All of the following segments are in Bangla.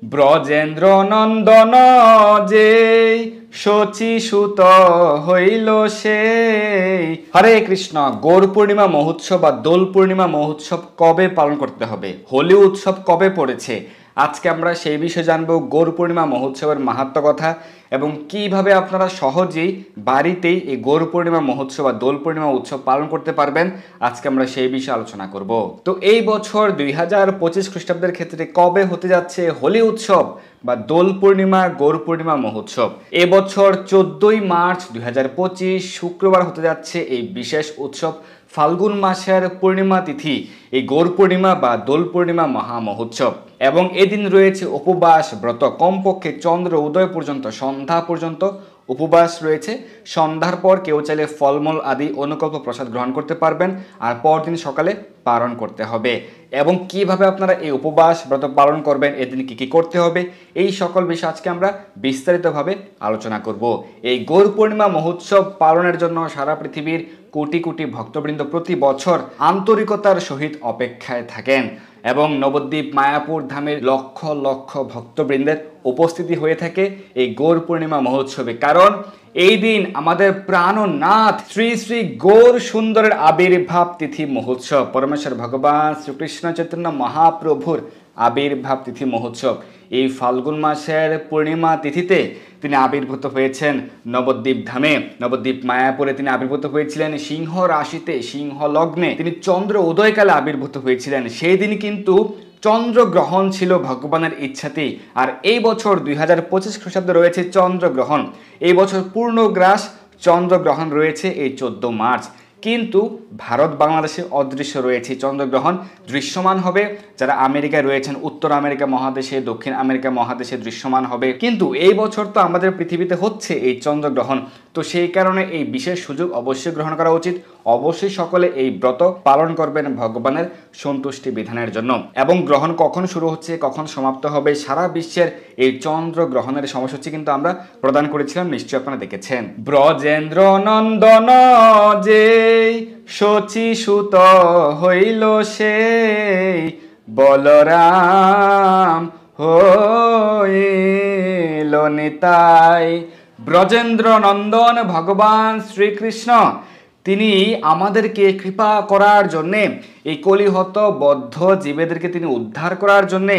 ব্রজেন্দ্র নন্দন যেই শচী সুত হইল সেই। হরে কৃষ্ণ। গৌর পূর্ণিমা মহোৎসব বা দোল পূর্ণিমা মহোৎসব কবে পালন করতে হবে, হোলি উৎসব কবে পড়েছে, আজকে আমরা সেই বিষয়ে জানবো। গৌর পূর্ণিমা মহোৎসবের মাহাত্ম্য কথা এবং কিভাবে আপনারা সহজেই বাড়িতেই এই গৌর পূর্ণিমা মহোৎসব বা দোল পূর্ণিমা উৎসব পালন করতে পারবেন, আজকে আমরা সেই বিষয়ে আলোচনা করব। তো এই বছর 2025 খ্রিস্টাব্দের ক্ষেত্রে কবে হতে যাচ্ছে হোলি উৎসব বা দোল পূর্ণিমা গৌর পূর্ণিমা মহোৎসব? এবছর 14ই মার্চ 2025 শুক্রবার হতে যাচ্ছে এই বিশেষ উৎসব। ফাল্গুন মাসের পূর্ণিমা তিথি এই গৌর পূর্ণিমা বা দোল পূর্ণিমা মহা মহোৎসব এবং এদিন রয়েছে উপবাস ব্রত। কমপক্ষে চন্দ্র উদয় পর্যন্ত, সন্ধ্যা পর্যন্ত উপবাস রয়েছে। সন্ধ্যার পর কেউ চাইলে ফলমূল আদি অনুকল্প প্রসাদ গ্রহণ করতে পারবেন, আর পরদিন সকালে পালন করতে হবে। এবং কিভাবে আপনারা এই উপবাস ব্রত পালন করবেন, এদিন কি কি করতে হবে, এই সকল বিষয় আজকে আমরা বিস্তারিতভাবে আলোচনা করব। এই গৌর পূর্ণিমা মহোৎসব পালনের জন্য সারা পৃথিবীর কোটি কোটি ভক্তবৃন্দ প্রতি বছর আন্তরিকতার সহিত অপেক্ষায় থাকেন এবং নবদ্বীপ মায়াপুর ধামের লক্ষ লক্ষ ভক্তবৃন্দের উপস্থিতি হয়ে থাকে এই গৌর পূর্ণিমা মহোৎসবে। কারণ এই দিন আমাদের প্রাণনাথ শ্রী শ্রী গৌর সুন্দরের আবির্ভাব তিথি মহোৎসব, পরমেশ্বর ভগবান শ্রীকৃষ্ণ চৈতন্য মহাপ্রভুর আবির্ভাব তিথি মহোৎসব। এই ফাল্গুন মাসের পূর্ণিমা তিথিতে তিনি আবির্ভূত হয়েছেন নবদ্বীপ ধামে, নবদ্বীপ মায়াপুরে তিনি আবির্ভূত হয়েছিলেন। সিংহ রাশিতে, সিংহ লগ্নে তিনি চন্দ্র উদয়কালে আবির্ভূত হয়েছিলেন। সেই দিন কিন্তু চন্দ্রগ্রহণ ছিল ভগবানের ইচ্ছাতেই। আর এই বছর 2025 খ্রিস্টাব্দে রয়েছে চন্দ্রগ্রহণ। এই বছর পূর্ণগ্রাস চন্দ্রগ্রহণ রয়েছে এই 14 মার্চ। কিন্তু ভারত বাংলাদেশে অদৃশ্য রয়েছে চন্দ্রগ্রহণ, দৃশ্যমান হবে যারা আমেরিকায় রয়েছেন, উত্তর আমেরিকা মহাদেশে, দক্ষিণ আমেরিকা মহাদেশে দৃশ্যমান হবে। কিন্তু এই বছর তো আমাদের পৃথিবীতে হচ্ছে এই চন্দ্রগ্রহণ, তো সেই কারণে এই বিশেষ সুযোগ অবশ্যই গ্রহণ করা উচিত। অবশ্যই সকলে এই ব্রত পালন করবেন ভগবানের সন্তুষ্টি বিধানের জন্য। এবং গ্রহণ কখন শুরু হচ্ছে, কখন সমাপ্ত হবে, সারা বিশ্বের এই চন্দ্রগ্রহণের সময়সূচি কিন্তু আমরা প্রদান করেছিলাম, নিশ্চয়ই আপনারা দেখেছেন। ব্রজেন্দ্র নন্দন যেই শচী সুত হইল সেই, বলরাম হইল নিতাই। ব্রজেন্দ্র নন্দন ভগবান শ্রীকৃষ্ণ তিনি আমাদেরকে কৃপা করার জন্যে, এই কলিহত বদ্ধ জীবেদেরকে তিনি উদ্ধার করার জন্যে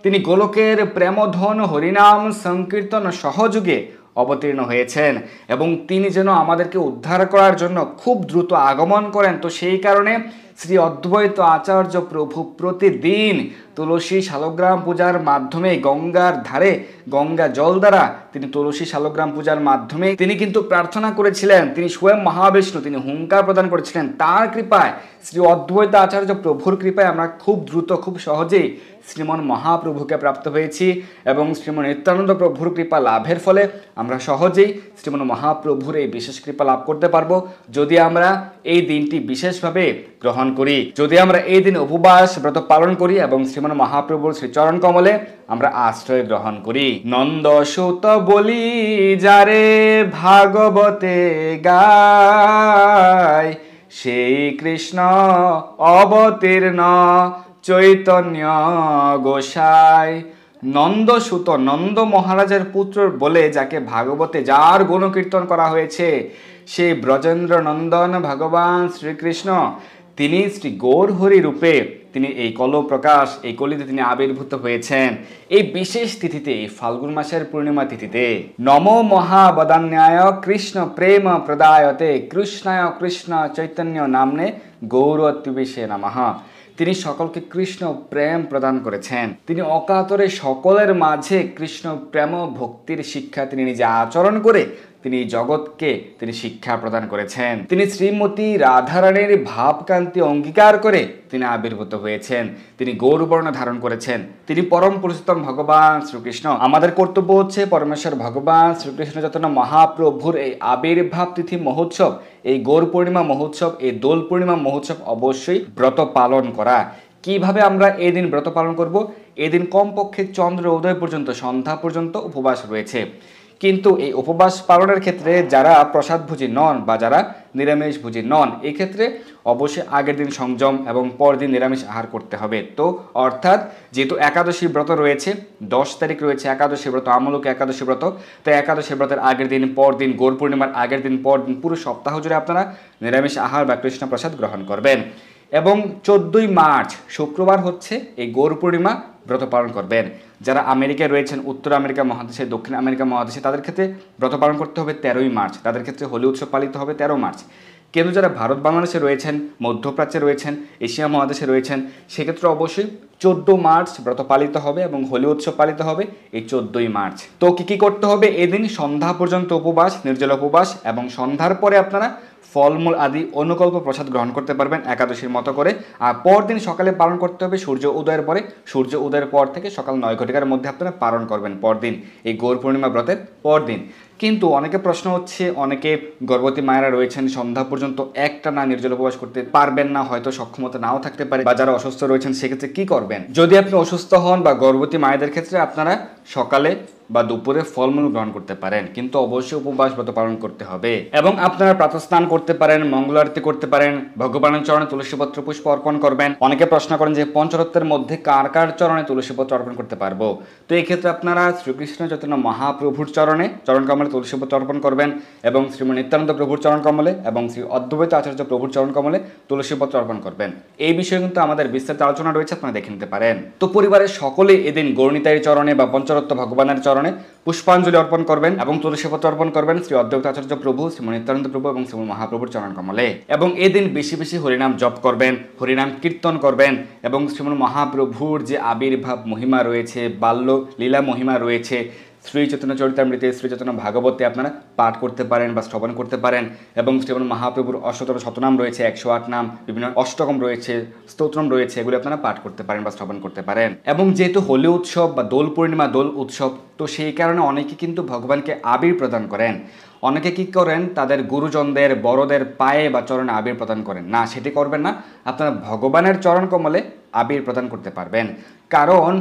তিনি গোলকের প্রেমধন হরিনাম সংকীর্তন সহযোগে অবতীর্ণ হয়েছেন এবং তিনি যেন আমাদেরকে উদ্ধার করার জন্য খুব দ্রুত আগমন করেন। তো সেই কারণে শ্রী অদ্বৈত আচার্য প্রভু প্রতিদিন তুলসী শালগ্রাম পূজার মাধ্যমে গঙ্গার ধারে গঙ্গা জল দ্বারা তিনি তুলসী শালগ্রাম পূজার মাধ্যমে তিনি কিন্তু প্রার্থনা করেছিলেন। তিনি স্বয়ং মহাবিষ্ণু, তিনি হুঙ্কার প্রদান করেছিলেন। তার কৃপায়, শ্রী অদ্বৈত আচার্য প্রভুর কৃপায় আমরা খুব দ্রুত, খুব সহজেই শ্রীমন মহাপ্রভুকে প্রাপ্ত হয়েছি এবং শ্রীমন নিত্যানন্দ প্রভুর কৃপা লাভের ফলে আমরা সহজেই শ্রীমন মহাপ্রভুর এই বিশেষ কৃপা লাভ করতে পারবো যদি আমরা এই দিনটি বিশেষভাবে গ্রহণ করি, যদি আমরা এই দিন উপবাস ব্রত পালন করি এবং শ্রীমন মহাপ্রভুর শ্রীচরণ কমলে আমরা আশ্রয় গ্রহণ করি। নন্দ সুত বলি যারে ভাগবতে গায়, সেই কৃষ্ণ অবতীর্ণ চৈতন্য গোসাই। নন্দসুত, নন্দ মহারাজের পুত্র বলে যাকে ভাগবতে, যার গুণকীর্তন করা হয়েছে, সেই ব্রজেন্দ্র নন্দন ভগবান শ্রীকৃষ্ণ তিনি শ্রী গৌর হরি রূপে তিনি এই কলপ্রকাশ, এই কলিতে তিনি আবির্ভূত হয়েছেন এই বিশেষ তিথিতে, এই ফাল্গুন মাসের পূর্ণিমা তিথিতে। নমো মহাবদান্যায় কৃষ্ণ প্রেম প্রদায়তে, কৃষ্ণায় কৃষ্ণ চৈতন্য নামনে গৌরত্বিবিষে নমঃ। তিনি সকলকে কৃষ্ণ প্রেম প্রদান করেছেন। তিনি অকাতরে সকলের মাঝে কৃষ্ণ প্রেম ভক্তির শিক্ষা তিনি নিজে আচরণ করে তিনি জগৎকে তিনি শিক্ষা প্রদান করেছেন। তিনি শ্রীমতী রাধারানীর ভাবকান্তি অঙ্গীকার করে তিনি আবির্ভূত হয়েছেন। তিনি গৌরবর্ণ ধারণ করেছেন। তিনি পরম পুরুষোত্তম ভগবান শ্রীকৃষ্ণ। আমাদের কর্তব্য হচ্ছে পরমেশ্বর ভগবান শ্রীকৃষ্ণ চৈতন্য মহাপ্রভুর এই আবির্ভাব তিথি মহোৎসব, এই গৌর পূর্ণিমা মহোৎসব, এই দোল পূর্ণিমা মহোৎসব অবশ্যই ব্রত পালন করা। কিভাবে আমরা এই দিন ব্রত পালন করব? এদিন কমপক্ষে চন্দ্র উদয় পর্যন্ত, সন্ধ্যা পর্যন্ত উপবাস রয়েছে। কিন্তু এই উপবাস পালনের ক্ষেত্রে যারা প্রসাদভোজী নন বা যারা নিরামিষ ভোজী নন, এক্ষেত্রে অবশ্যই আগের দিন সংযম এবং পরদিন নিরামিষ আহার করতে হবে। তো অর্থাৎ যেহেতু একাদশী ব্রত রয়েছে, 10 তারিখ রয়েছে একাদশী ব্রত, আমলক একাদশী ব্রত, তো একাদশী ব্রতের আগের দিন, পরদিন, গৌর পূর্ণিমার আগের দিন, পরদিন, পুরো সপ্তাহ জুড়ে আপনারা নিরামিষ আহার বা কৃষ্ণ প্রসাদ গ্রহণ করবেন। এবং 14ই মার্চ শুক্রবার হচ্ছে এই গৌর পূর্ণিমা ব্রত পালন করবেন। যারা আমেরিকায় রয়েছেন, উত্তর আমেরিকা মহাদেশে, দক্ষিণ আমেরিকা মহাদেশে, তাদের ক্ষেত্রে ব্রত পালন করতে হবে 13ই মার্চ, তাদের ক্ষেত্রে হোলি উৎসব পালিত হবে 13 মার্চ। কিন্তু যারা ভারত বাংলাদেশে রয়েছেন, মধ্যপ্রাচ্যে রয়েছেন, এশিয়া মহাদেশে রয়েছেন, সেক্ষেত্রে অবশ্যই 14 মার্চ ব্রত পালিত হবে এবং হোলি উৎসব পালিত হবে এই 14ই মার্চ। তো কি করতে হবে? এদিন সন্ধ্যা পর্যন্ত উপবাস, নির্জল উপবাস, এবং সন্ধ্যার পরে আপনারা ফলমূল আদি অনুকল্প প্রসাদ গ্রহণ করতে পারবেন একাদশীর মতো করে। আর পরদিন সকালে পালন করতে হবে সূর্য উদয়ের পরে, সূর্য উদয়ের পর থেকে সকাল 9 ঘটিকার মধ্যে আপনারা পালন করবেন পরদিন, এই গৌর পূর্ণিমা ব্রতের পরদিন। কিন্তু অনেকে প্রশ্ন হচ্ছে, অনেকে গর্ভবতী মায়েরা রয়েছেন সন্ধ্যা পর্যন্ত একটানা নির্জল উপবাস করতে পারবেন না, হয়তো সক্ষমতা নাও থাকতে পারে, বা যারা অসুস্থ রয়েছেন সেক্ষেত্রে কি করবেন? যদি আপনি অসুস্থ হন বা গর্ভবতী মায়েদের ক্ষেত্রে আপনারা সকালে বা দুপুরে ফলমূল গ্রহণ করতে পারেন, কিন্তু অবশ্যই উপবাস ব্রত পালন করতে হবে। এবং আপনারা প্রাতঃস্নান করতে পারেন, মঙ্গল আরতি করতে পারেন, ভগবানের চরণে তুলসীপত্র পুষ্প অর্পণ করবেন। অনেকে প্রশ্ন করেন যে পঞ্চরত্নের মধ্যে কার কার চরণে তুলসীপত্র অর্পণ করতে পারবো? তো এই ক্ষেত্রে আপনারা শ্রীকৃষ্ণ চৈতন্য মহাপ্রভুর চরণ কমলে তুলসীপত্র অর্পণ করবেন, এবং শ্রীমৎ নিত্যানন্দ প্রভুর চরণ কমলে এবং শ্রী অদ্বৈত আচার্য প্রভুর চরণ কমলে তুলসীপত্র অর্পণ করবেন। এই বিষয়ে কিন্তু আমাদের বিস্তারিত আলোচনা রয়েছে, আপনারা দেখে নিতে পারেন। তো পরিবারের সকলে এদিন গৌরনিতাইয়ের চরণে বা পঞ্চরত্ন ভগবানের চরণে পুষ্পাঞ্জলি অর্পণ করবেন এবং তুলসীপত্র অর্পণ করবেন শ্রী অদ্বৈত আচার্য প্রভু, শ্রীমৎ নিত্যানন্দ প্রভু এবং শ্রীমৎ মহাপ্রভুর চরণ কমলে। এবং এদিন বেশি বেশি হরিনাম জপ করবেন, হরিনাম কীর্তন করবেন, এবং শ্রীমৎ মহাপ্রভুর যে আবির্ভাব মহিমা রয়েছে, বাল্য লীলা মহিমা রয়েছে, শ্রী চৈতন্য চরিতামৃতে, শ্রী চৈতন্য ভাগবতে আপনারা পাঠ করতে পারেন বা শ্রবণ করতে পারেন। এবং শ্রীমৎ মহাপ্রভুর অষ্টতর শতনাম রয়েছে, 108 নাম, বিভিন্ন অষ্টকম রয়েছে, স্তোত্রম রয়েছে, এগুলো আপনারা পাঠ করতে পারেন বা শ্রবণ করতে পারেন। এবং যেহেতু হোলি উৎসব বা দোল পূর্ণিমা, দোল উৎসব, তো সেই কারণে অনেকে কিন্তু ভগবানকে আবির প্রদান করেন। অনেকে কি করেন, তাদের গুরুজনদের, বড়দের পায়ে বা চরণে আবির প্রদান করেন না, সেটি করবেন না। আপনারা ভগবানের চরণ কমলে আবির প্রদান করতে পারবেন। কারণ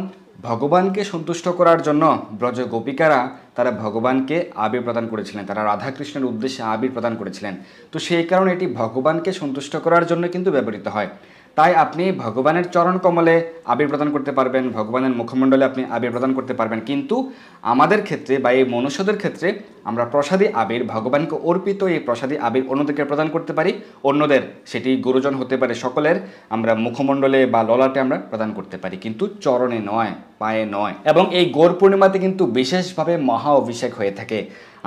ভগবানকে সন্তুষ্ট করার জন্য ব্রজ গোপিকারা তারা ভগবানকে আবির প্রদান করেছিলেন, তারা রাধাকৃষ্ণের উদ্দেশ্যে আবির প্রদান করেছিলেন। তো সেই কারণে এটি ভগবানকে সন্তুষ্ট করার জন্য কিন্তু ব্যবহৃত হয়। তাই আপনি ভগবানের চরণ কমলে আবির প্রদান করতে পারবেন, ভগবানের মুখমণ্ডলে আপনি আবির প্রদান করতে পারবেন। কিন্তু আমাদের ক্ষেত্রে বা এই মনুষ্যদের ক্ষেত্রে আমরা প্রসাদী আবির, ভগবানকে অর্পিত এই প্রসাদী আবির অন্যদেরকে প্রদান করতে পারি। অন্যদের, সেটি গুরুজন হতে পারে, সকলের আমরা মুখমণ্ডলে বা ললাটে আমরা প্রদান করতে পারি, কিন্তু চরণে নয়, পায়ে নয়। এবং এই গৌর পূর্ণিমাতে কিন্তু বিশেষভাবে মহা অভিষেক হয়ে থাকে।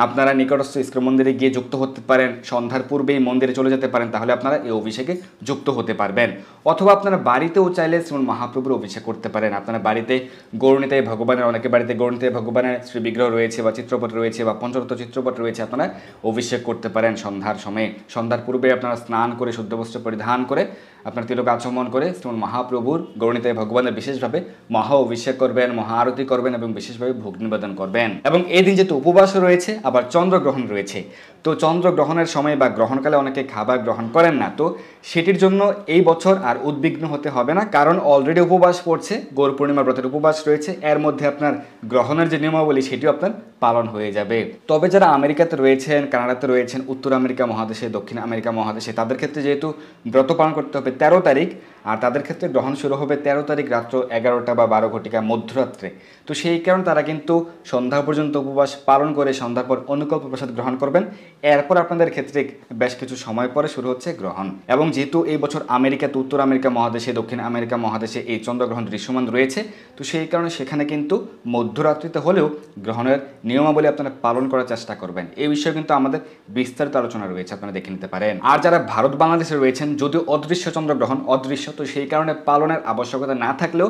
আপনারা নিকটস্থ ইস্কন মন্দিরে গিয়ে যুক্ত হতে পারেন, সন্ধ্যার পূর্বেই মন্দিরে চলে যেতে পারেন, তাহলে আপনারা এই অভিষেকে যুক্ত হতে পারবেন। অথবা আপনারা বাড়িতেও চাইলে শ্রীমৎ মহাপ্রভুর অভিষেক করতে পারেন। আপনারা বাড়িতে গৌরনিতাই ভগবানের, অনেকে বাড়িতে গৌরনিতাই ভগবানের শ্রী বিগ্রহ রয়েছে বা চিত্রপট রয়েছে বা পঞ্চরত্ন চিত্রপট রয়েছে, আপনারা অভিষেক করতে পারেন সন্ধ্যার সময়ে। সন্ধ্যার পূর্বে আপনারা স্নান করে, শুদ্ধ বস্ত্র পরিধান করে, আপনার তিলক আচমন করে শ্রীমৎ মহাপ্রভুর, গৌরনিতাই ভগবানের বিশেষভাবে মহা অভিষেক করবেন, মহা আরতি করবেন এবং বিশেষভাবে ভোগ নিবেদন করবেন। এবং এই দিন যেহেতু উপবাসও রয়েছে, আবার চন্দ্রগ্রহণ রয়েছে, তো চন্দ্রগ্রহণের সময় বা গ্রহণকালে অনেকে খাবার গ্রহণ করেন না, তো সেটির জন্য এই বছর আর উদ্বিগ্ন হতে হবে না, কারণ অলরেডি উপবাস পড়ছে, গৌর পূর্ণিমা ব্রতের উপবাস রয়েছে, এর মধ্যে আপনার গ্রহণের যে নিয়মাবলী সেটিও আপনার পালন হয়ে যাবে। তবে যারা আমেরিকাতে রয়েছেন, কানাডাতে রয়েছেন, উত্তর আমেরিকা মহাদেশে, দক্ষিণ আমেরিকা মহাদেশে, তাদের ক্ষেত্রে যেহেতু ব্রত পালন করতে হবে 13 তারিখ, আর তাদের ক্ষেত্রে গ্রহণ শুরু হবে 13 তারিখ রাত্র 11টা বা 12 ঘটিকা মধ্যরাত্রে। তো সেই কারণে তারা কিন্তু সন্ধ্যা পর্যন্ত উপবাস পালন করে সন্ধ্যার পর অনুকল্প প্রসাদ গ্রহণ করবেন। এরপর আপনাদের ক্ষেত্রে বেশ কিছু সময় পরে শুরু হচ্ছে গ্রহণ। এবং যেহেতু এই বছর আমেরিকাতে, উত্তর আমেরিকা মহাদেশে, দক্ষিণ আমেরিকা মহাদেশে এই চন্দ্রগ্রহণ দৃশ্যমান রয়েছে, তো সেই কারণে সেখানে কিন্তু মধ্যরাত্রিতে হলেও গ্রহণের নিয়মাবলী আপনারা পালন করার চেষ্টা করবেন। এই বিষয়ে কিন্তু আমাদের বিস্তারিত আলোচনা রয়েছে, আপনারা দেখে নিতে পারেন। আর যারা ভারত বাংলাদেশে রয়েছেন, যদিও অদৃশ্য চন্দ্রগ্রহণ, অদৃশ্য, তো সেই কারণে পালনের আবশ্যকতা না থাকলেও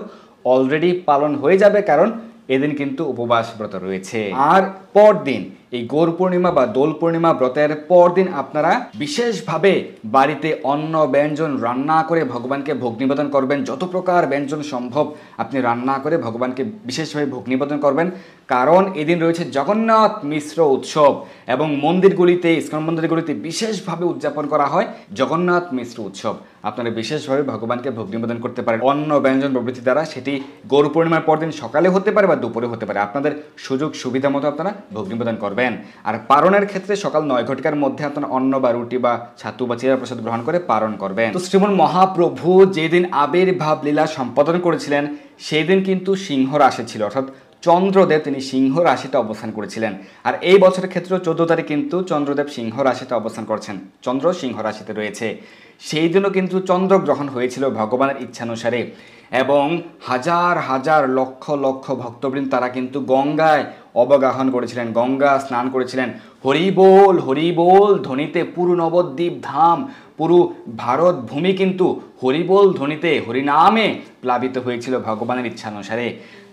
অলরেডি পালন হয়ে যাবে, কারণ এদিন কিন্তু উপবাস ব্রত রয়েছে। আর পরদিন এই গৌর পূর্ণিমা বা দোল পূর্ণিমা ব্রতের পরদিন আপনারা বিশেষভাবে বাড়িতে অন্ন ব্যঞ্জন রান্না করে ভগবানকে ভোগ নিবেদন করবেন। যত প্রকার ব্যঞ্জন সম্ভব আপনি রান্না করে ভগবানকে বিশেষভাবে ভোগ নিবেদন করবেন, কারণ এদিন রয়েছে জগন্নাথ মিশ্র উৎসব। এবং মন্দিরগুলিতে, ইস্কন মন্দিরগুলিতে বিশেষভাবে উদযাপন করা হয় জগন্নাথ মিশ্র উৎসব। আপনারা বিশেষভাবে ভগবানকে ভোগ নিবেদন করতে পারেন অন্ন ব্যঞ্জন প্রভৃতি দ্বারা। সেটি গরু পূর্ণিমার পরদিন সকালে হতে পারে বা দুপুরে হতে পারে, আপনাদের সুযোগ সুবিধা মতো আপনারা ভোগ নিবেদন করবেন। আর পারণের ক্ষেত্রে সকাল 9 ঘটিকার মধ্যে আপনারা অন্ন বা রুটি বা ছাতু বা চিরা প্রসাদ গ্রহণ করে পারণ করবেন। তো শ্রীমন মহাপ্রভু যেদিন আবির্ভাব লীলা সম্পাদন করেছিলেন সেই দিন কিন্তু সিংহ রাশি ছিল, অর্থাৎ চন্দ্রদেব তিনি সিংহ রাশিতে অবস্থান করেছিলেন। আর এই বছরের ক্ষেত্রে 14 তারিখ কিন্তু চন্দ্রদেব সিংহ রাশিতে অবস্থান করছেন, চন্দ্র সিংহ রাশিতে রয়েছে। সেই দিনও কিন্তু চন্দ্রগ্রহণ হয়েছিল ভগবানের ইচ্ছানুসারে, এবং হাজার হাজার লক্ষ লক্ষ ভক্তবৃন্দ তারা কিন্তু গঙ্গায় অবগাহন করেছিলেন, গঙ্গা স্নান করেছিলেন। হরিবোল ধ্বনিতে পুরো নবদ্বীপ ধাম, পুরো ভারত ভূমি কিন্তু হরিবোল ধ্বনিতে হরিনামে প্লাবিত হয়েছিল ভগবানের ইচ্ছানুসারে।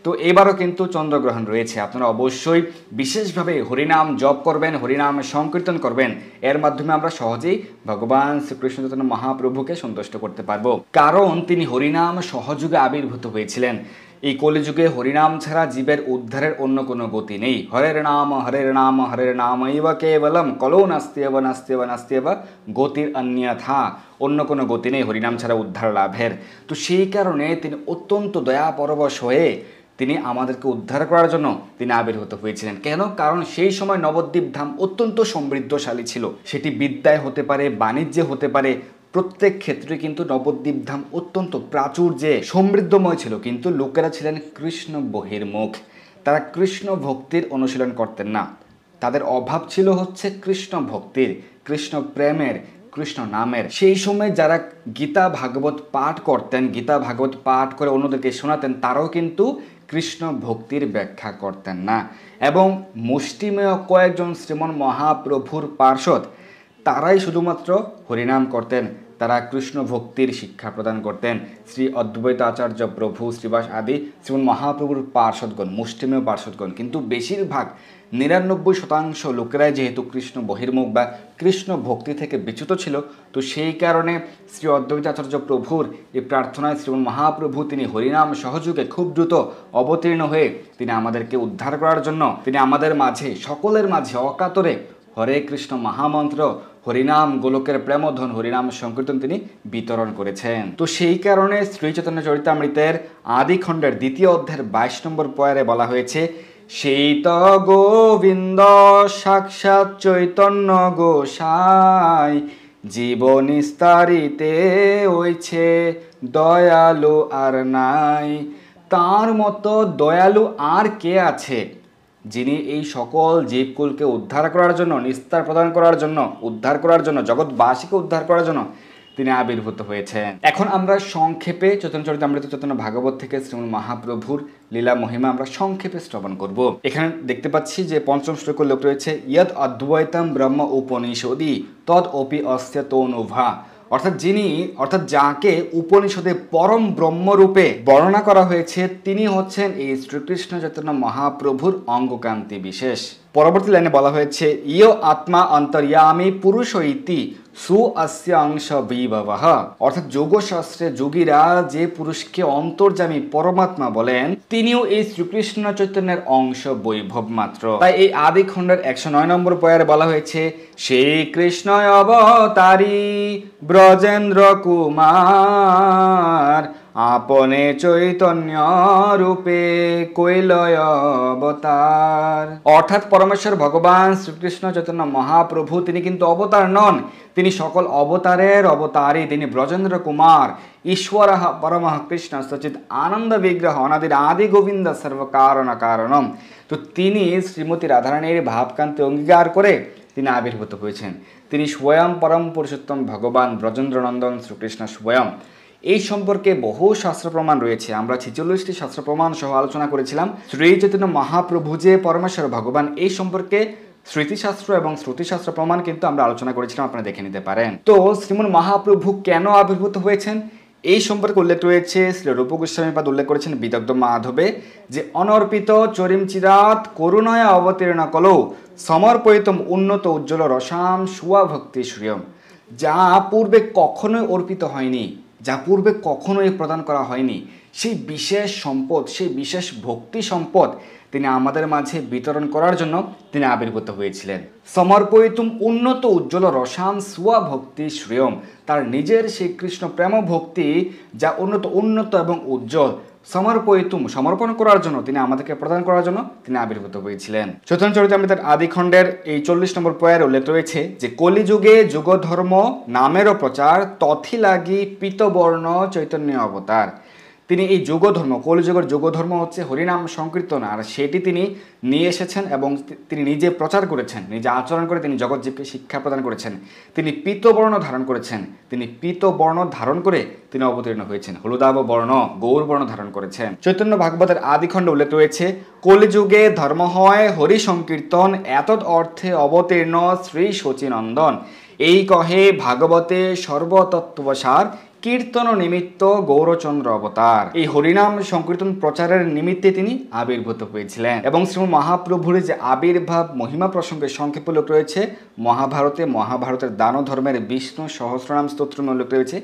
তো এবারও কিন্তু চন্দ্রগ্রহণ রয়েছে, আপনারা অবশ্যই বিশেষভাবে হরিনাম জপ করবেন, হরিনাম সংকীর্তন করবেন। এর মাধ্যমে আমরা সহজেই ভগবান শ্রীকৃষ্ণ চৈতন্য মহাপ্রভুকে সন্তুষ্ট করতে পারবো, কারণ তিনি হরিনাম সহযোগে আবির্ভূত হয়েছিলেন। এই কলিযুগে হরিনাম ছাড়া জীবের উদ্ধারের অন্য কোনো গতি নেই। হরের নাম হরের নাম ইব কেবলম কলো নাস্তিব গতির অন্যথা, অন্য কোনো গতি নেই হরিনাম ছাড়া উদ্ধার লাভের। তো সেই কারণে তিনি অত্যন্ত দয়াপরবশ হয়ে তিনি আমাদেরকে উদ্ধার করার জন্য তিনি আবির্ভূত হয়েছিলেন। কেন? কারণ সেই সময় নবদ্বীপ ধাম অত্যন্ত সমৃদ্ধশালী ছিল, সেটি বিদ্যায় হতে পারে, বাণিজ্যে হতে পারে, প্রত্যেক ক্ষেত্রে কিন্তু নবদ্বীপ ধাম অত্যন্ত প্রাচুর্যে সমৃদ্ধময় ছিল। কিন্তু লোকেরা ছিলেন কৃষ্ণ বহির্মুখ, তারা কৃষ্ণ ভক্তির অনুশীলন করতেন না। তাদের অভাব ছিল হচ্ছে কৃষ্ণ ভক্তির, কৃষ্ণ প্রেমের, কৃষ্ণ নামের। সেই সময় যারা গীতা ভাগবত পাঠ করতেন, গীতা ভাগবত পাঠ করে অন্যদেরকে শোনাতেন, তারাও কিন্তু কৃষ্ণ ভক্তির ব্যাখ্যা করতেন না। এবং মুষ্টিমেয় কয়েকজন শ্রীমন মহাপ্রভুর পার্ষদ তারাই শুধুমাত্র হরিনাম করতেন, তারা কৃষ্ণ ভক্তির শিক্ষা প্রদান করতেন। শ্রী অদ্বৈত আচার্য প্রভু, শ্রীবাস আদি শ্রীমন মহাপ্রভুর পার্ষদগণ, মুষ্টিমেয় পার্ষদগণ। কিন্তু বেশিরভাগ 99% লোকেরাই যেহেতু কৃষ্ণ বহির্মুখ বা কৃষ্ণ ভক্তি থেকে বিচ্যুত ছিল, তো সেই কারণে শ্রী অদ্বৈত আচার্য প্রভুর এই প্রার্থনায় শ্রীমন মহাপ্রভু তিনি হরিনাম সহযোগে খুব দ্রুত অবতীর্ণ হয়ে তিনি আমাদেরকে উদ্ধার করার জন্য তিনি আমাদের মাঝে, সকলের মাঝে অকাতরে হরে কৃষ্ণ মহামন্ত্র, হরিনাম, গোলকের প্রেমধন, হরিনাম সংকীর্তন তিনি বিতরণ করেছেন। তো সেই কারণে শ্রী চৈতন্য চরিতামৃতের আদি খণ্ডের 2য় অধ্যায়ের 22 নম্বর পয়ারে বলা হয়েছে, সেই তো গোবিন্দ সাক্ষাৎ চৈতন্য গোসাই, জীবন নিস্তারিতে হইছে দয়ালু আর নাই। তার মতো দয়ালু আর কে আছে, যিনি এই সকল জীবকুলকে উদ্ধার করার জন্য, নিস্তার প্রদান করার জন্য, উদ্ধার করার জন্য, জগৎবাসীকে উদ্ধার করার জন্য তিনি আবির্ভূত হয়েছেন। এখন আমরা সংক্ষেপে চৈতন্য চরিতামৃত, চৈতন্য ভাগবত থেকে শ্রীমন মহাপ্রভুর লীলা মহিমা আমরা সংক্ষেপে শ্রবণ করব। এখানে দেখতে পাচ্ছি যে 5ম শ্লোকে উল্লেখ রয়েছে, ইয়দ অদ্বৈতম ব্রহ্ম উপনিষদি তদ অপি অস্য তনুভা। অর্থাৎ যাকে উপনিষদে পরম ব্রহ্মরূপে বর্ণনা করা হয়েছে, তিনি হচ্ছেন এই শ্রীকৃষ্ণ চৈতন্য মহাপ্রভুর অঙ্গকান্তি বিশেষ। পরবর্তী লাইনে বলা হয়েছে, ইয় আত্মা অন্তর্যামী পুরুষ ইতি সু অস্য অংশ বিভবঃ। অর্থাৎ যোগশাস্ত্রে যোগীরা যে পুরুষকে অন্তর্যামী পরমাত্মা বলেন, তিনিও এই শ্রীকৃষ্ণ চৈতন্যের অংশ, বৈভব মাত্র। তাই এই আদি খণ্ডের 109 নম্বর পয়ারে বলা হয়েছে, সেই কৃষ্ণ অবতারী ব্রজেন্দ্র কুমার, আপনে চৈতন্য রূপে কৈলয় অবতার। অর্থাৎ পরমেশ্বর ভগবান শ্রীকৃষ্ণ চৈতন্য মহাপ্রভু তিনি কিন্তু অবতার নন, তিনি সকল অবতারের অবতারী। তিনি ব্রজেন্দ্র কুমার, ঈশ্বর পরম কৃষ্ণ সচিত আনন্দ বিগ্রহ, অনাদির আদি গোবিন্দ সর্বকারণ কারণম। তো তিনি শ্রীমতী রাধারানীর ভাবকান্তি অঙ্গীকার করে তিনি আবির্ভূত হয়েছেন। তিনি স্বয়ং পরম পুরুষোত্তম ভগবান ব্রজেন্দ্র নন্দন শ্রীকৃষ্ণ স্বয়ং। এই সম্পর্কে বহু শাস্ত্র প্রমাণ রয়েছে। আমরা 46টি শাস্ত্র প্রমাণ সহ আলোচনা করেছিলাম। শ্রী চৈতন্য মহাপ্রভু যে পরমেশ্বর ভগবান, এই সম্পর্কে স্মৃতিশাস্ত্র এবং শ্রুতিশাস্ত্র প্রমাণ কিন্তু আমরা আলোচনা করেছিলাম, আপনারা দেখে নিতে পারেন। তো শ্রীমন মহাপ্রভু কেন আবির্ভূত হয়েছেন এই সম্পর্কে উল্লেখ রয়েছে। শ্রী রূপ গোস্বামীপাদ উল্লেখ করেছেন বিদগ্ধ মাধবে, যে অনর্পিত চরিম চিরাত করুণায় অবতীর্ণ কলৌ সমর্পয়িতম উন্নত উজ্জ্বল রসাম সুয়া ভক্তি শ্রিয়ম। যা পূর্বে কখনোই অর্পিত হয়নি, যা পূর্বে কখনোই প্রদান করা হয়নি, সেই বিশেষ সম্পদ, সেই বিশেষ ভক্তি সম্পদ তিনি আমাদের মাঝে বিতরণ করার জন্য তিনি আবির্ভূত হয়েছিলেন। সমর্পয়িতুম উন্নত উজ্জ্বল রসাম সুয়া ভক্তি শ্রেয়ম, তার নিজের সেই কৃষ্ণ প্রেম ভক্তি যা উন্নত এবং উজ্জ্বল, সমর্পয়িতুম সমর্পণ করার জন্য, তিনি আমাদেরকে প্রদান করার জন্য তিনি আবির্ভূত হয়েছিলেন। চৈতন্য চরিতামৃতের আদি খণ্ডের এই 40 নম্বর পয়ের উল্লেখ রয়েছে যে কলিযুগে যুগধর্ম নামেরও প্রচার, তথি লাগি পীতবর্ণ চৈতন্য অবতার। তিনি এই যুগধর্ম, কলিযুগের যুগধর্ম হচ্ছে হরিনাম সংকীর্তন, আর সেটি তিনি নিয়ে এসেছেন এবং তিনি নিজে প্রচার করেছেন, নিজে আচরণ করে তিনি জগৎজীবকে শিক্ষা প্রদান করেছেন। তিনি পীতবর্ণ ধারণ করেছেন, তিনি পীতবর্ণ ধারণ করে তিনি অবতীর্ণ হয়েছেন, হলুদাভ বর্ণ গৌরবর্ণ ধারণ করেছেন। চৈতন্য ভাগবতের আদিখণ্ড উল্লেখ রয়েছে কলিযুগে ধর্ম হয় হরি সংকীর্তন, এতদ অর্থে অবতীর্ণ শ্রী শচীনন্দন। এই কহে ভাগবতে সর্বতত্ত্বসার, কীর্তন নিমিত্ত গৌরচন্দ্র অবতার। এই হরিনাম সংকীর্তন প্রচারের নিমিত্তে তিনি আবির্ভূত হয়েছিলেন। এবং শ্রীমৎ মহাপ্রভুর যে আবির্ভাব মহিমা প্রসঙ্গে সংক্ষেপে উল্লেখ রয়েছে মহাভারতের দান ধর্মের বিষ্ণু সহস্রনাম স্তোত্রমে উল্লেখ রয়েছে,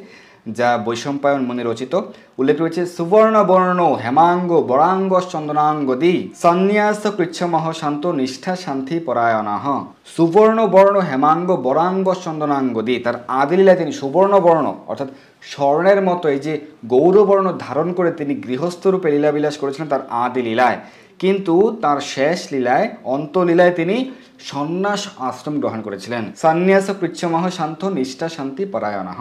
যা বৈশম্পায়ন মুনি রচিত। উল্লেখ রয়েছে সুবর্ণ বর্ণ হেমাঙ্গ বরাঙ্গ চন্দনাঙ্গদি সন্ন্যাস কৃচ্ছমহ শান্ত নিষ্ঠা শান্তি পরায়ণাহ। সুবর্ণ বর্ণ হেমাঙ্গ বরাঙ্গ চন্দনাঙ্গদি, তার আদিলীলায় তিনি সুবর্ণ বর্ণ অর্থাৎ স্বর্ণের মতো এই যে গৌরবর্ণ ধারণ করে তিনি গৃহস্থরূপে লীলাবিলাস করেছিলেন তার আদি লীলায়, কিন্তু তার শেষ লীলায় অন্তলীলায় তিনি সন্ন্যাস আশ্রম গ্রহণ করেছিলেন। সন্ন্যাস কৃচ্ছমহ শান্ত নিষ্ঠা শান্তি পরায়ণাহ,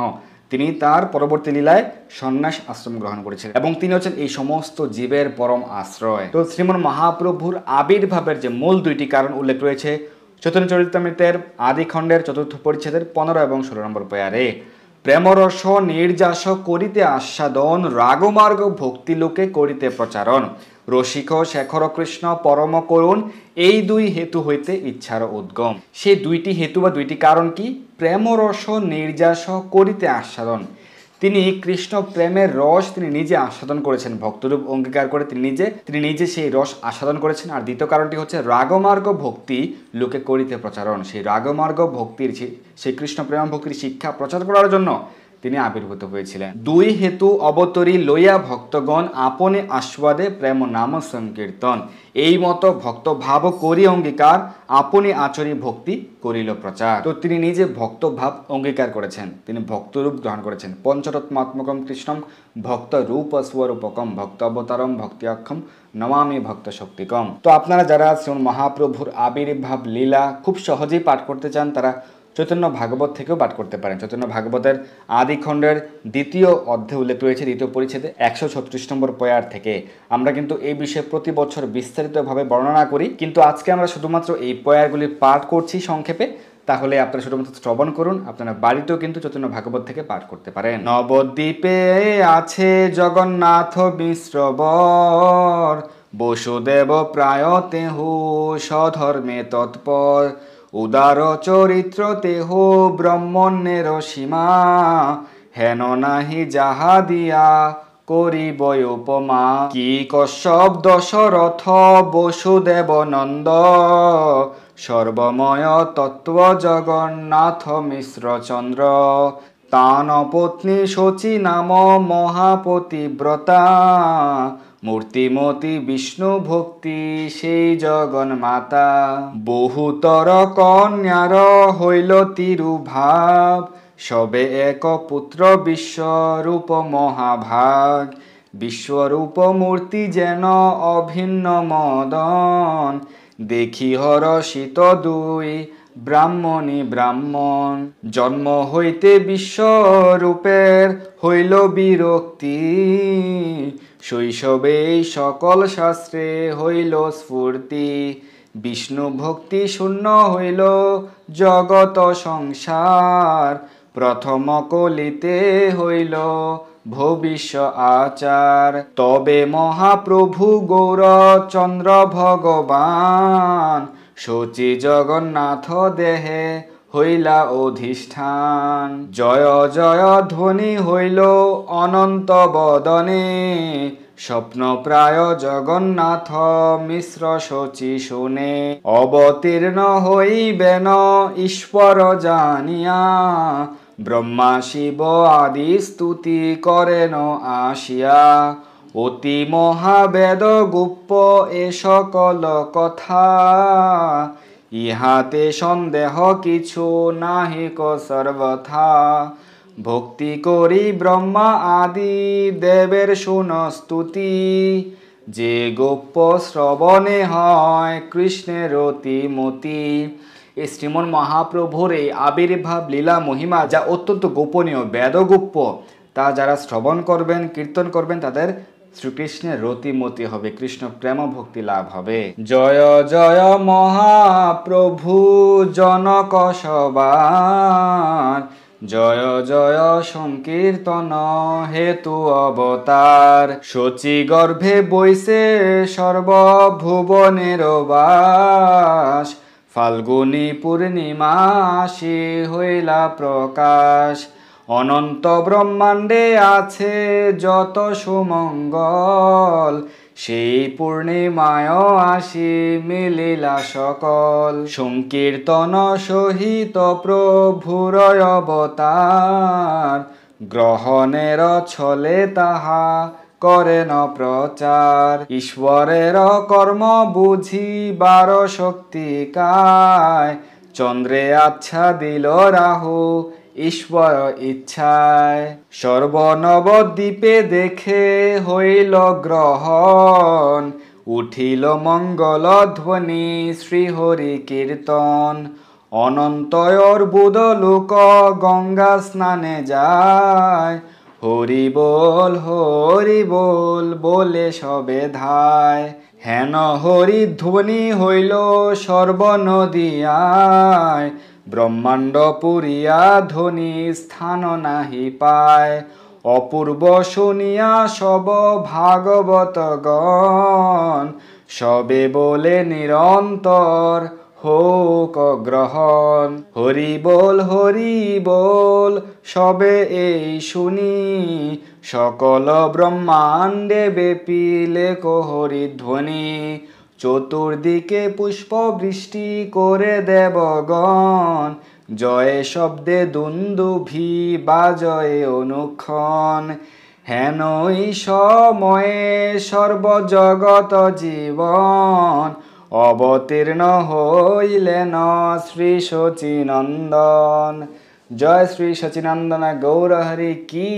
তিনি তার পরবর্তী লীলায় সন্ন্যাস আশ্রম গ্রহণ করেছিলেন এবং তিনি হচ্ছেন এই সমস্ত জীবের পরম আশ্রয়। তো শ্রীমন মহাপ্রভুর আবির্ভাবের যে মূল দুইটি কারণ উল্লেখ রয়েছে চৈতন্য চরিতামৃতের আদি খণ্ডের 4th পরিচ্ছেদের 15 এবং 16 নম্বর পয়ারে। প্রেমরস নির্যাস করিতে আস্বাদন, রাগমার্গ ভক্তি লোকে করিতে প্রচারণ, রসিক শেখর কৃষ্ণ পরম করুণ, এই দুই হেতু হইতে ইচ্ছার উদ্গম। সেই দুইটি হেতু বা দুইটি কারণ কি? প্রেমরস নির্যাস করিতে আস্বাদন, তিনি কৃষ্ণ প্রেমের রস তিনি নিজে আস্বাদন করেছেন, ভক্তরূপ অঙ্গীকার করে তিনি নিজে সেই রস আস্বাদন করেছেন। আর দ্বিতীয় কারণটি হচ্ছে রাগমার্গ ভক্তি লোকে করিতে প্রচারণ, সেই রাগমার্গ ভক্তির সেই কৃষ্ণ প্রেম ভক্তির শিক্ষা প্রচার করার জন্য তিনি আবির্ভূত হয়েছিলেন। দুই হেতু অবতরী লইয়া ভক্তগণ আপনে আস্বাদে প্রেম নাম সংকীর্তন, এই মতো ভক্ত ভাব করি অঙ্গীকার আপনি আচরি ভক্তি করিল প্রচার। তো তিনি নিজে ভক্ত ভাব অঙ্গীকার করেছেন, তিনি ভক্তরূপ গ্রহণ করেছেন। পঞ্চতত্মাত্মকম কৃষ্ণম ভক্ত রূপ স্বরূপকম ভক্ত অবতারম ভক্তি অক্ষম নমামি ভক্ত শক্তিকম। তো আপনারা যারা শ্রীমৎ মহাপ্রভুর আবির্ভাব লীলা খুব সহজেই পাঠ করতে চান তারা চৈতন্য ভাগবত থেকেও পাঠ করতে পারেন। চৈতন্য ভাগবতের আদি খণ্ডের 2য় অধ্যায় উল্লেখ রয়েছে 2য় পরিচ্ছেদে 136 নম্বর পয়ার থেকে। আমরা কিন্তু এই বিষয়ে প্রতি বছর বিস্তারিতভাবে বর্ণনা করি, কিন্তু আজকে আমরা শুধুমাত্র এই পয়ারগুলি পাঠ করছি সংক্ষেপে। তাহলে আপনারা শুধুমাত্র শ্রবণ করুন, আপনারা বাড়িতেও কিন্তু চৈতন্য ভাগবত থেকে পাঠ করতে পারেন। নবদ্বীপে আছে জগন্নাথ মিশ্রবর, বসুদেব প্রায় তেহু স্বধর্মে তৎপর, উদার চরিত্র তেহ ব্রহ্মণ্যের সীমা, হেন নাহি যাহা দিয়া করিব উপমা। কি কশ্যপ দশরথ বসুদেব নন্দ, সর্বময় তত্ত্ব জগন্নাথ মিশ্র চন্দ্র, তান পত্নী শচী নাম মহাপতিব্রতা, মূর্তিমতী বিষ্ণু ভক্তি সেই জগন মাতা। বহুতর কন্যার হইল তিরুভাব, সবে এক পুত্র বিশ্বরূপ মহাভাগ, বিশ্বরূপ মূর্তি যেন অভিন্ন মদন, দেখি হরষিত দুই ব্রাহ্মণী ব্রাহ্মণ। জন্ম হইতে বিশ্বরূপের হইল বিরক্তি, শৈশবে সকল শাস্ত্রে হইল স্ফূর্তি, বিষ্ণু ভক্তি শূন্য হইল জগত সংসার, প্রথম কলিতে হইল ভবিষ্য আচার। তবে মহাপ্রভু গৌরচন্দ্র ভগবান, শচী জগন্নাথ দেহে হইলা অধিষ্ঠান। জয় জয় ধ্বনি হইল অনন্ত বদনে, স্বপ্ন প্রায় জগন্নাথ মিশ্র শচী শুনে। অবতীর্ণ হইবেন ঈশ্বর জানিয়া, ব্রহ্মা শিব আদি স্তুতি করেন আসিয়া, অতি মহাবেদ গুপ্ত এ সকল কথা, ইহাতে সন্দেহ কিছু নাহিক সর্বথা। ভক্তি করি ব্রহ্মা আদি দেবের শুন স্তুতি, যে গোপ্য শ্রবণে হয় কৃষ্ণের অতিমতি। এই শ্রীমন মহাপ্রভুর এই আবির্ভাব লীলা মহিমা যা অত্যন্ত গোপনীয় বেদগুপ্য, তা যারা শ্রবণ করবেন কীর্তন করবেন তাদের শ্রীকৃষ্ণের রতিমতি হবে, কৃষ্ণ প্রেম ভক্তি লাভ হবে। জয় জয় মহাপ্রভু জনক সবার, জয় জয় সংকীর্তন হেতু অবতার। শচী গর্ভে বৈশে সর্বভুবনের বাস, ফাল্গুনী পূর্ণিমাসি হইলা প্রকাশ। অনন্ত ব্রহ্মাণ্ডে আছে যত সুমঙ্গল, সেই পূর্ণিমায় আসি মিলিলা সকল। সংকীর্তন সহিত প্রভুর অবতার, গ্রহণের ছলে তাহা করেন প্রচার। ঈশ্বরের কর্ম বুঝিবার শক্তি কায়, চন্দ্রে আচ্ছা দিল রাহু ঈশ্বর ইচ্ছায়। সর্বনবদ্বীপে দেখে হইল গ্রহণ, উঠিল মঙ্গল ধ্বনি শ্রীহরি কীর্তন। অনন্তয়র বুধ লোক গঙ্গা স্নানে যায়, হরি বল বলে সবে ধায়। হেন হরি ধ্বনি হইল সর্বনদিয়ায়, ব্রহ্মাণ্ড পুরিয়া ধ্বনি স্থান নাহি পায়। অপূর্ব শুনিয়া সব ভাগবতগণ, সবে বলে নিরন্তর হোক গ্রহণ। হরি বল সবে এই শুনি, সকল ব্রহ্মাণ্ডে ব্যাপিলে হরি ধ্বনি। চতুর্দিকে পুষ্প বৃষ্টি করে দেবগণ, জয় শব্দে দুন্দুভি বাজয়ে অনুক্ষণ। হেনই সময়ে সর্বজগত জীবন, অবতীর্ণ হইলেন শ্রী শচীনন্দন। জয় শ্রী শচীনন্দন গৌর হরি কি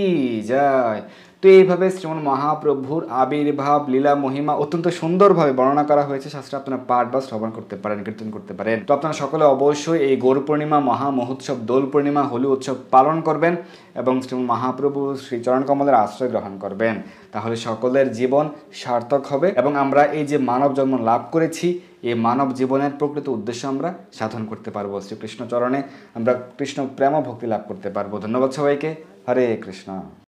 জয়। তো এইভাবে শ্রীমন মহাপ্রভুর আবির্ভাব লীলা মহিমা অত্যন্ত সুন্দরভাবে বর্ণনা করা হয়েছে শাস্ত্রে। আপনারা পাঠ বা শ্রবণ করতে পারেন, কীর্তন করতে পারেন। তো আপনারা সকলে অবশ্যই এই গৌর পূর্ণিমা মহা মহোৎসব দোল পূর্ণিমা হোলি উৎসব পালন করবেন এবং শ্রীমন মহাপ্রভু শ্রীচরণ কমলের আশ্রয় গ্রহণ করবেন। তাহলে সকলের জীবন সার্থক হবে এবং আমরা এই যে মানব জন্ম লাভ করেছি, এই মানব জীবনের প্রকৃত উদ্দেশ্য আমরা সাধন করতে পারবো। শ্রীকৃষ্ণ চরণে আমরা কৃষ্ণ প্রেম ভক্তি লাভ করতে পারবো। ধন্যবাদ সবাইকে। হরে কৃষ্ণ।